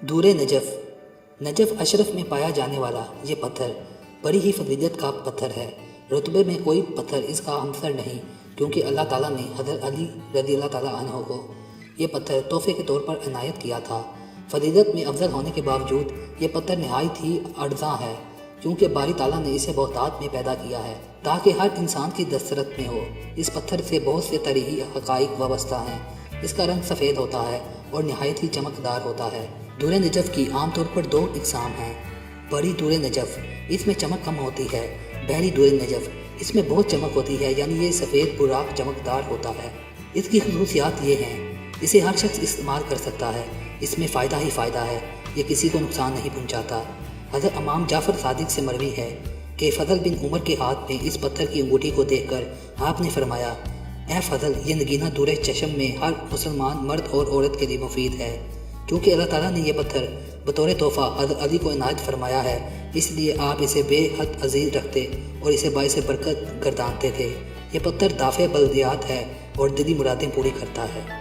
दूरे Najaf. Najaf Ashraf में पाया जाने वाला ये पत्थर बड़ी ही फजीलत का पत्थर है। रुतबे में कोई पत्थर इसका हमसर नहीं, क्योंकि अल्लाह ताला ने हज़रत अली रज़ी अल्लाह ताला अन्हो को ये पत्थर तोहफ़े के तौर पर इनायत किया था। फजीलत में अफजल होने के बावजूद ये पत्थर नहायत ही अर्ज़ा है, क्योंकि बारी ताला ने इसे बहुतात में पैदा किया है ताकि हर इंसान की दस्तरस में हो। इस पत्थर से बहुत से तरीही हक़ाइक़ वाबस्ता हैं। इसका रंग सफ़ेद होता है और नहायत ही चमकदार होता है। दूरे नजफ़ की आमतौर पर दो इकसाम हैं। बड़ी दूरे नजफ़, इसमें चमक कम होती है। बहरी दूरे नजफ़, इसमें बहुत चमक होती है, यानी ये सफ़ेद बुराक चमकदार होता है। इसकी खसूसियात ये हैं, इसे हर शख्स इस्तेमाल कर सकता है। इसमें फ़ायदा ही फ़ायदा है, ये किसी को नुकसान नहीं पहुँचाता। हज़रत इमाम जाफ़र सादिक से मरवी है कि फ़ज़ल बिन उमर के हाथ में इस पत्थर की अंगूठी को देखकर आपने फरमाया, ए फ़ज़ल, ये नगीना दूरे चशम में हर मुसलमान मर्द और औरत के लिए मुफीद है। क्योंकि अल्लाह ताला ने यह पत्थर बतौर तोहफ़ा हज़रत अली को इनायत फरमाया है, इसलिए आप इसे बेहद अजीज़ रखते और इसे बाइस बरकत गर्दानते थे। यह पत्थर दाफ़े बल्दियात है और दिली मुरादें पूरी करता है।